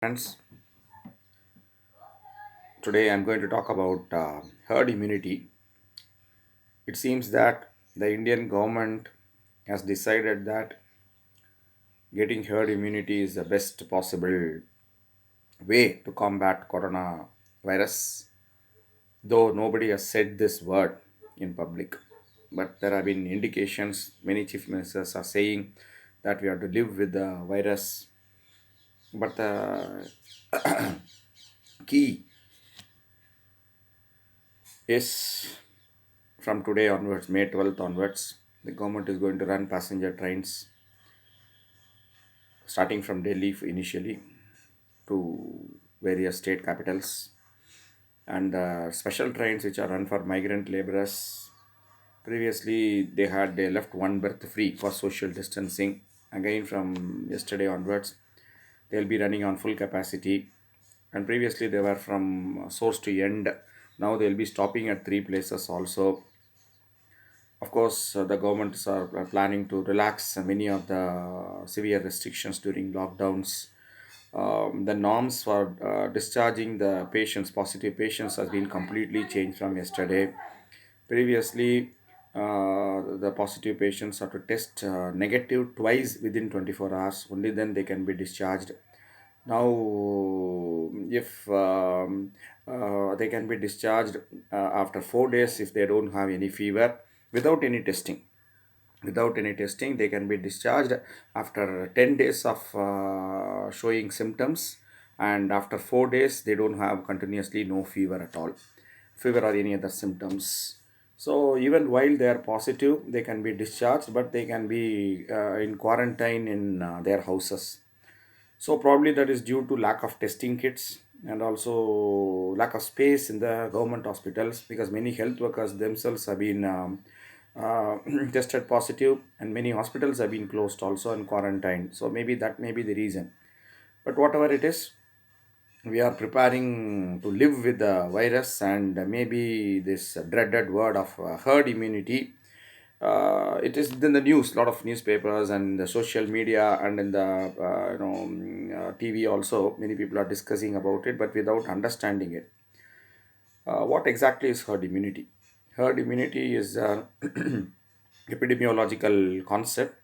Friends, today I'm going to talk about herd immunity. It seems that the Indian government has decided that getting herd immunity is the best possible way to combat coronavirus, though nobody has said this word in public. But there have been indications, many chief ministers are saying that we have to live with the virus. But the key is from today onwards, May 12th onwards, the government is going to run passenger trains starting from Delhi initially to various state capitals, and special trains which are run for migrant laborers. Previously, they left one berth free for social distancing. Again, from yesterday onwards, they'll be running on full capacity. And previously, they were from source to end. Now they'll be stopping at three places also. Of course, the governments are planning to relax many of the severe restrictions during lockdowns. The norms for discharging the patients, positive patients, has been completely changed from yesterday. Previously, the positive patients have to test negative twice within 24 hours. Only then they can be discharged. Now, if they can be discharged after 4 days if they don't have any fever without any testing. Without any testing, they can be discharged after 10 days of showing symptoms, and after 4 days they don't have continuously no fever at all, fever or any other symptoms. So even while they are positive, they can be discharged, but they can be in quarantine in their houses. So probably that is due to lack of testing kits and also lack of space in the government hospitals, because many health workers themselves have been tested positive, and many hospitals have been closed also and quarantined. So maybe that may be the reason. But whatever it is, we are preparing to live with the virus, and maybe this dreaded word of herd immunity. It is in the news, lot of newspapers and the social media, and in the TV also. Many people are discussing about it, but without understanding it. What exactly is herd immunity? Herd immunity is an epidemiological concept.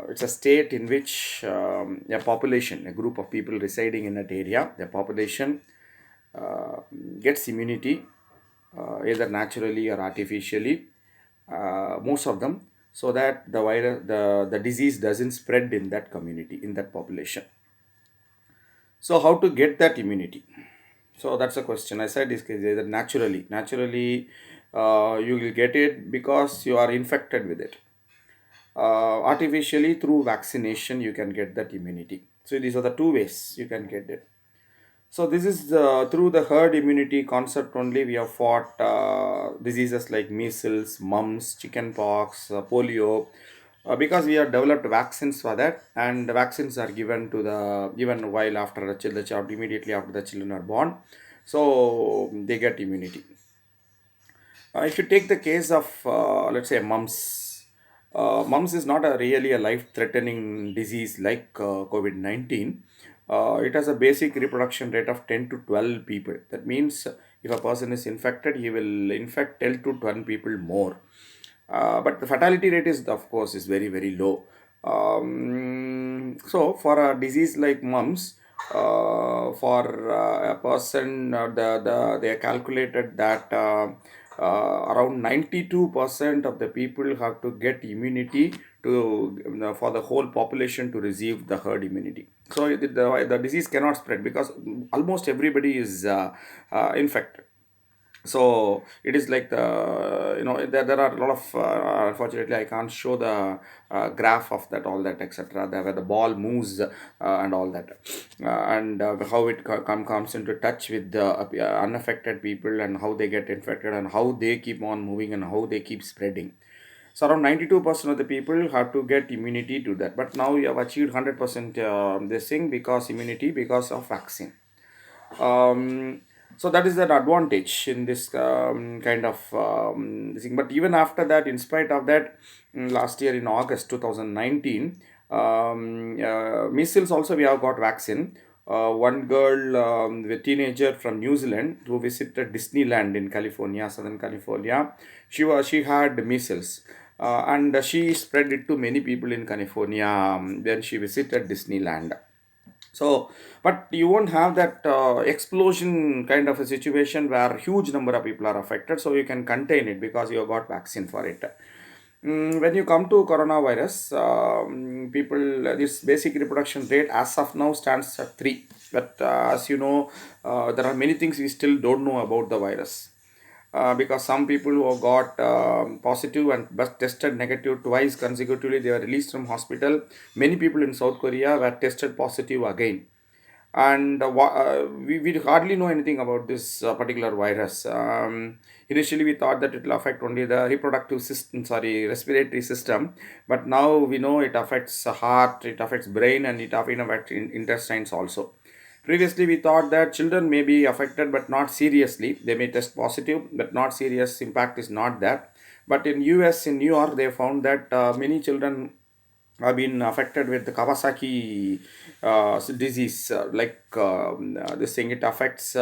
It's a state in which a population, a group of people residing in that area, the population uh, gets immunity, either naturally or artificially, most of them, so that the disease doesn't spread in that community, in that population. So how to get that immunity? So that's a question. I said this case either naturally, you will get it because you are infected with it. Artificially, through vaccination, you can get that immunity. So these are the two ways you can get it. So this is through the herd immunity concept only we have fought diseases like measles, mumps, chickenpox, polio, because we have developed vaccines for that, and the vaccines are given to the given while after the child, immediately after the children are born, so they get immunity. If you take the case of, let's say, mumps, mumps is not a really a life-threatening disease like COVID-19. It has a basic reproduction rate of 10 to 12 people. That means if a person is infected, he will infect 10 to 12 people more. But the fatality rate is, of course, is very, very low. So for a disease like mumps, for a person, they calculated that around 92% of the people have to get immunity to for the whole population to receive the herd immunity. So the disease cannot spread because almost everybody is infected. So it is like the, there are a lot of unfortunately I can't show the graph of that, all that, etc., where the ball moves and all that, and how it comes into touch with the unaffected people, and how they get infected, and how they keep on moving, and how they keep spreading. So around 92% of the people have to get immunity to that, but now we have achieved 100% this thing because immunity, because of vaccine. um, so that is an advantage in this kind of this thing. But even after that, in spite of that, last year in August 2019, measles also we have got vaccine. one girl, a teenager from New Zealand who visited Disneyland in California, Southern California. She had measles, and she spread it to many people in California when she visited Disneyland. So, but you won't have that explosion kind of a situation where huge number of people are affected. So you can contain it because you have got vaccine for it. When you come to coronavirus, people this basic reproduction rate as of now stands at 3. But as you know, there are many things we still don't know about the virus. Because some people who have got positive and but tested negative twice consecutively, they were released from hospital. Many people in South Korea were tested positive again, and we hardly know anything about this particular virus. Initially, we thought that it will affect only the reproductive system, sorry, respiratory system, but now we know it affects the heart, it affects brain, and it affects intestines also. Previously, we thought that children may be affected, but not seriously. They may test positive, but not serious impact is not there. But in US, in New York, they found that many children have been affected with the Kawasaki disease. This thing, it affects a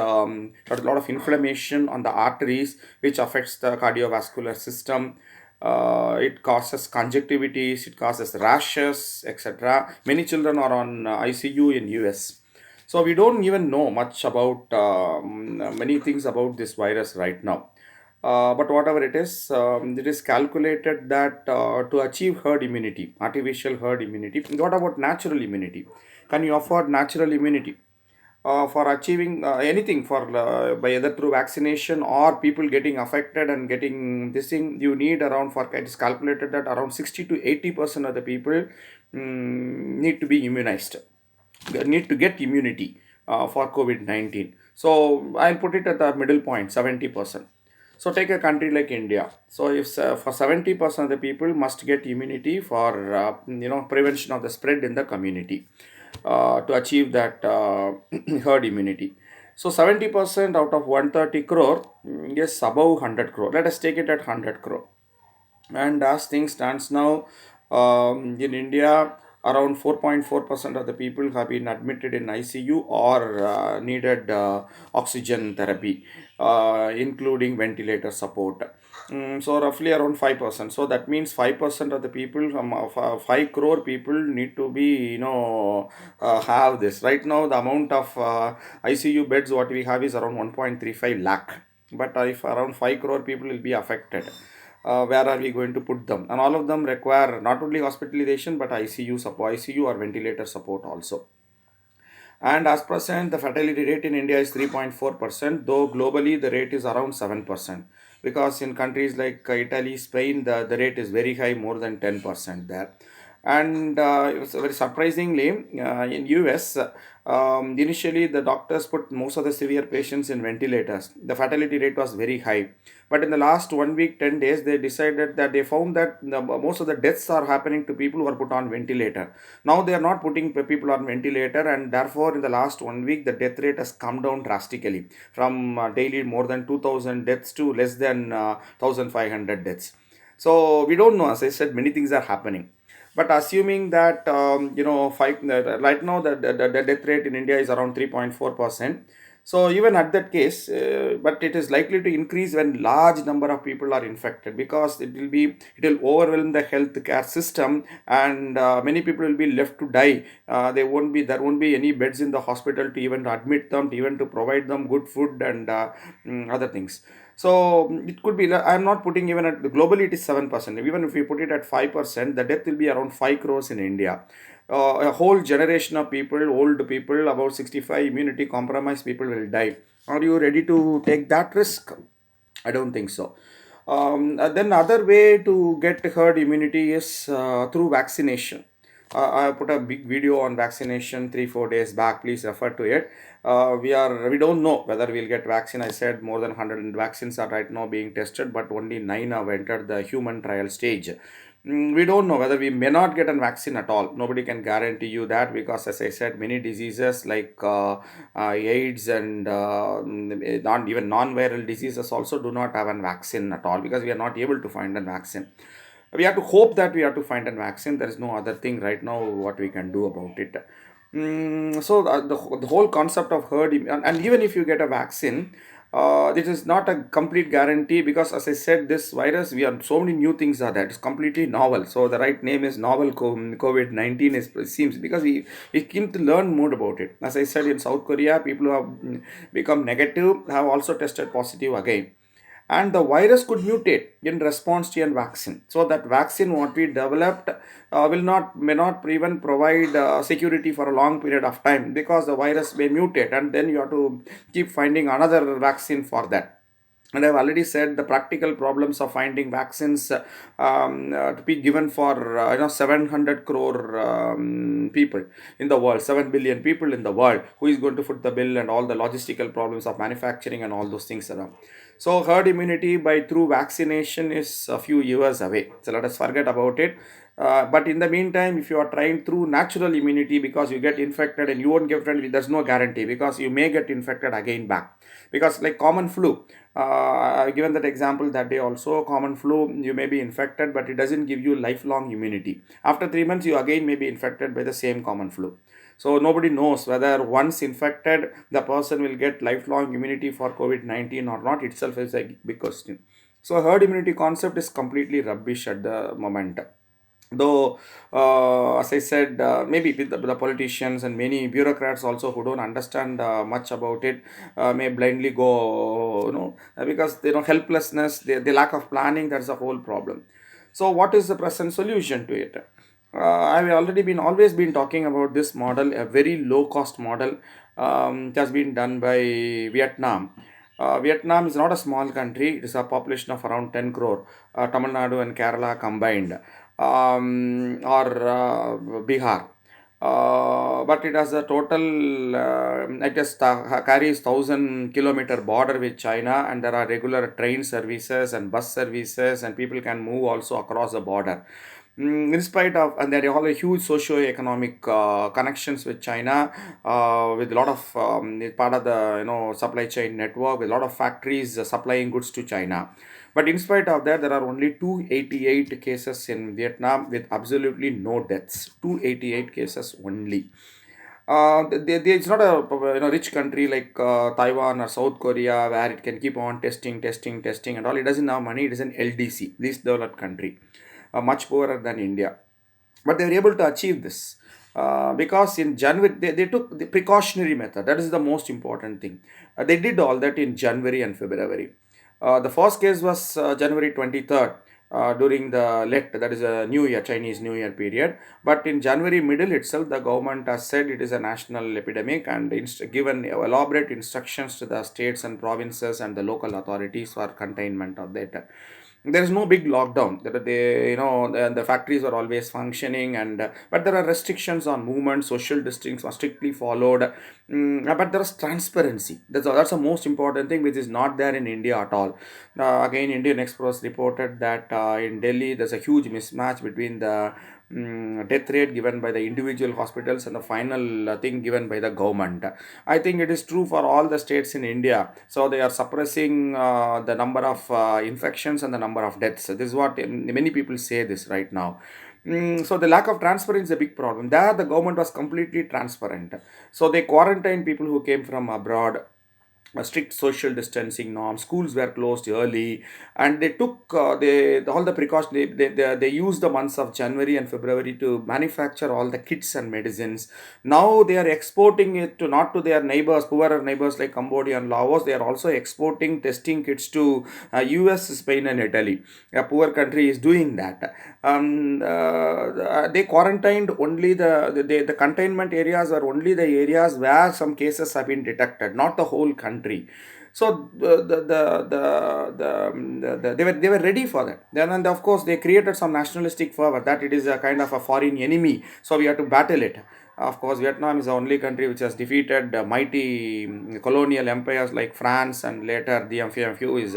lot of inflammation on the arteries, which affects the cardiovascular system. It causes conjunctivitis, it causes rashes, etc. Many children are on ICU in US. So we don't even know much about many things about this virus right now. But whatever it is calculated that to achieve herd immunity, artificial herd immunity. What about natural immunity? Can you afford natural immunity? For achieving anything for by either through vaccination or people getting affected and getting this thing, you need around, for it is calculated that around 60 to 80% of the people need to be immunized. They need to get immunity for COVID-19. So I'll put it at the middle point, 70%. So take a country like India. So if for 70% of the people must get immunity for prevention of the spread in the community, to achieve that herd immunity. So 70% out of 130 crore is above 100 crore. Let us take it at 100 crore. And as things stands now, in India, around 4.4% of the people have been admitted in ICU or needed oxygen therapy, including ventilator support. So roughly around 5%. So that means 5% of the people, 5 crore people need to be, have this. Right now, the amount of ICU beds what we have is around 1.35 lakh. But if around 5 crore people will be affected, where are we going to put them? And all of them require not only hospitalization but ICU support, ICU or ventilator support also. And as present, the fatality rate in India is 3.4%, though globally the rate is around 7%. Because in countries like Italy, Spain, the rate is very high, more than 10% there. And it was very surprisingly, in US, initially the doctors put most of the severe patients in ventilators. The fatality rate was very high. But in the last 1 week, 10 days, they decided that they found that most of the deaths are happening to people who are put on ventilator. Now they are not putting people on ventilator, and therefore in the last 1 week the death rate has come down drastically from daily more than 2000 deaths to less than 1500 deaths. So we don't know, as I said, many things are happening. But assuming that right now the death rate in India is around 3.4%. So even at that case, but it is likely to increase when large number of people are infected, because it will overwhelm the health care system, and many people will be left to die. There won't be any beds in the hospital to even admit them, to even to provide them good food and other things. So it could be, I'm not putting even at globally it is 7%. Even if we put it at 5%, the death will be around 5 crores in India. A whole generation of people, old people, about 65, immunity compromised people will die. Are you ready to take that risk? I don't think so. Then other way to get herd immunity is through vaccination. I put a big video on vaccination 3 4 days back. Please refer to it. We don't know whether we'll get vaccine. I said more than 100 vaccines are right now being tested, but only 9 have entered the human trial stage. We don't know whether we may not get a vaccine at all. Nobody can guarantee you that, because, as I said, many diseases like AIDS and not even non-viral diseases also do not have a vaccine at all, because we are not able to find a vaccine. We have to hope that we have to find a vaccine. There is no other thing right now what we can do about it. So the whole concept of and even if you get a vaccine, this is not a complete guarantee, because as I said, this virus, we are so many new things are there. It's completely novel. So the right name is novel COVID-19 is, it seems, because we came to learn more about it. As I said, in South Korea, people who have become negative have also tested positive again, and the virus could mutate in response to a vaccine. So that vaccine what we developed will not may not even provide security for a long period of time, because the virus may mutate, and then you have to keep finding another vaccine for that. And I've already said the practical problems of finding vaccines to be given for 700 crore people in the world, 7 billion people in the world. Who is going to foot the bill, and all the logistical problems of manufacturing and all those things around. So herd immunity by through vaccination is a few years away. So let us forget about it. But in the meantime, if you are trying through natural immunity, because you get infected and you won't get infected, there's no guarantee, because you may get infected again back. Because like common flu, I've given that example that day also. Common flu, you may be infected, but it doesn't give you lifelong immunity. After 3 months, you again may be infected by the same common flu. So nobody knows whether once infected, the person will get lifelong immunity for COVID-19 or not. Itself is a big question. So herd immunity concept is completely rubbish at the moment. Though, as I said, maybe with the politicians and many bureaucrats also who don't understand much about it, may blindly go, because helplessness, the lack of planning, that's the whole problem. So what is the present solution to it? I've already been always been talking about this model, a very low cost model. It has been done by Vietnam. Vietnam is not a small country. It is a population of around 10 crore. Tamil Nadu and Kerala combined, or Bihar. But it has a total, it just carries 1,000 kilometer border with China, and there are regular train services and bus services, and people can move also across the border. In spite of, and there are all a huge socio-economic connections with China, with a lot of it's part of the supply chain network, with a lot of factories supplying goods to China. But in spite of that, there are only 288 cases in Vietnam with absolutely no deaths. 288 cases only. It's not a rich country like Taiwan or South Korea, where it can keep on testing and all. It doesn't have money. It is an LDC, least developed country, much poorer than India. But they were able to achieve this because in January they took the precautionary method. That is the most important thing. They did all that in January and February. The first case was January 23rd, during the Let, that is a New Year, Chinese New Year period. But in January middle itself, the government has said it is a national epidemic, and given elaborate instructions to the states and provinces and the local authorities for containment of that. There is no big lockdown. The factories are always functioning, and but there are restrictions on movement. Social distancing are strictly followed. But there is transparency. That's the most important thing, which is not there in India at all. Again, Indian Express reported that in Delhi there's a huge mismatch between the death rate given by the individual hospitals and the final thing given by the government. I think it is true for all the states in India. So they are suppressing the number of infections and the number of deaths. This is what many people say this right now. So the lack of transparency is a big problem. There, the government was completely transparent. So they quarantined people who came from abroad. A strict social distancing norms. Schools were closed early, and they took all the precautions. They used the months of January and February to manufacture all the kits and medicines. Now they are exporting it to not to their neighbors, poorer neighbors like Cambodia and Laos. They are also exporting testing kits to US, Spain, and Italy. A poor country is doing that. They quarantined only the containment areas are only the areas where some cases have been detected, not the whole country. So they were ready for that. Then, and of course they created some nationalistic fervor that it is a kind of a foreign enemy, so we have to battle it. Of course, Vietnam is the only country which has defeated mighty colonial empires like France, and later the Diem is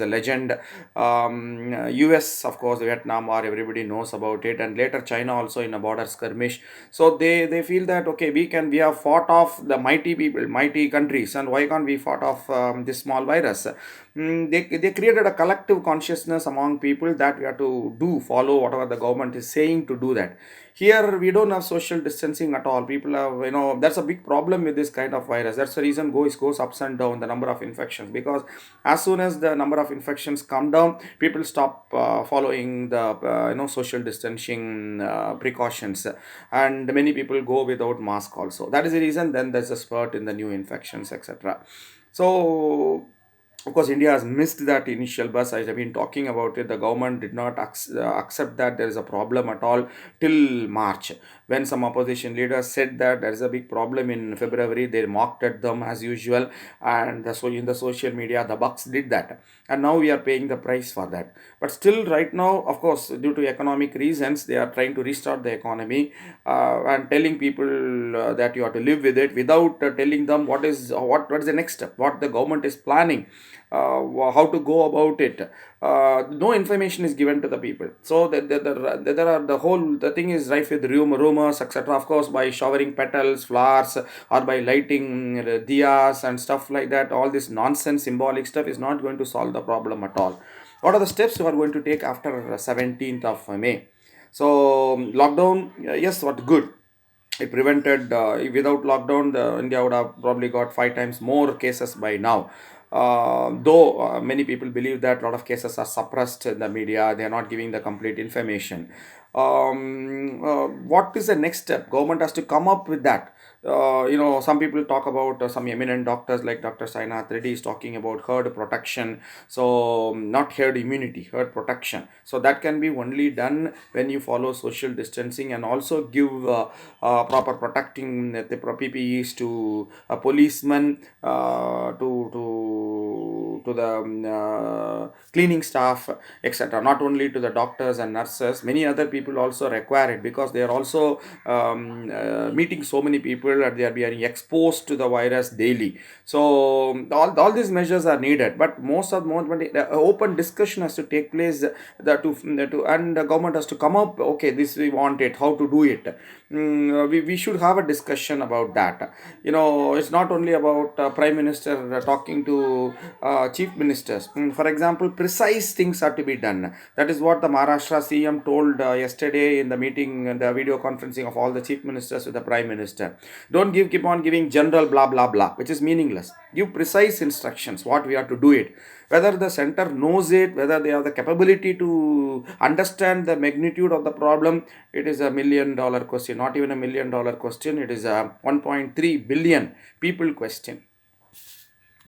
a legend. US, of course, Vietnam War, everybody knows about it, and later China also in a border skirmish. So they feel that okay, we have fought off the mighty people, mighty countries, and why can't we fought off this small virus? They created a collective consciousness among people that we have to follow whatever the government is saying to do that. Here we don't have social distancing at all. People have, that's a big problem with this kind of virus. That's the reason goes ups and down, the number of infections, because as soon as the number of infections come down, people stop following the social distancing precautions, and many people go without mask also. That is the reason then there's a spurt in the new infections, etc. So of course, India has missed that initial bus. I have been talking about it. The government did not accept that there is a problem at all till March, when some opposition leaders said that there is a big problem in February. They mocked at them as usual, and so in the social media, the bucks did that, and now we are paying the price for that. But still, right now, of course, due to economic reasons, they are trying to restart the economy, and telling people that you have to live with it, without telling them what is the next step, what the government is planning, how to go about it. No information is given to the people. So the thing is rife with rumors, etc. Of course, by showering petals, flowers, or by lighting diyas and stuff like that, all this nonsense symbolic stuff is not going to solve the problem at all. What are the steps you are going to take after 17th of May? So lockdown, yes, what good. It prevented, without lockdown, India would have probably got 5 times more cases by now. Though many people believe that a lot of cases are suppressed in the media, they are not giving the complete information. What is the next step? Government has to come up with that. Some people talk about, some eminent doctors like Dr. Sainath Reddy is talking about herd protection. So not herd immunity, herd protection. So that can be only done when you follow social distancing, and also give proper protecting the PPEs to a policeman, to the cleaning staff, etc. Not only to the doctors and nurses, many other people also require it, because they are also meeting so many people, and they are being exposed to the virus daily. So all these measures are needed, but more open discussion has to take place, and the government has to come up, okay, this we want it, how to do it. We should have a discussion about that. It's not only about prime minister talking to chief ministers. For example, precise things are to be done. That is what the Maharashtra CM told yesterday in the meeting, the video conferencing of all the chief ministers with the prime minister. Don't keep on giving general blah blah blah, which is meaningless. Give precise instructions what we have to do it. Whether the center knows it, whether they have the capability to understand the magnitude of the problem, it is $1 million question. Not even $1 million question, it is a 1.3 billion people question.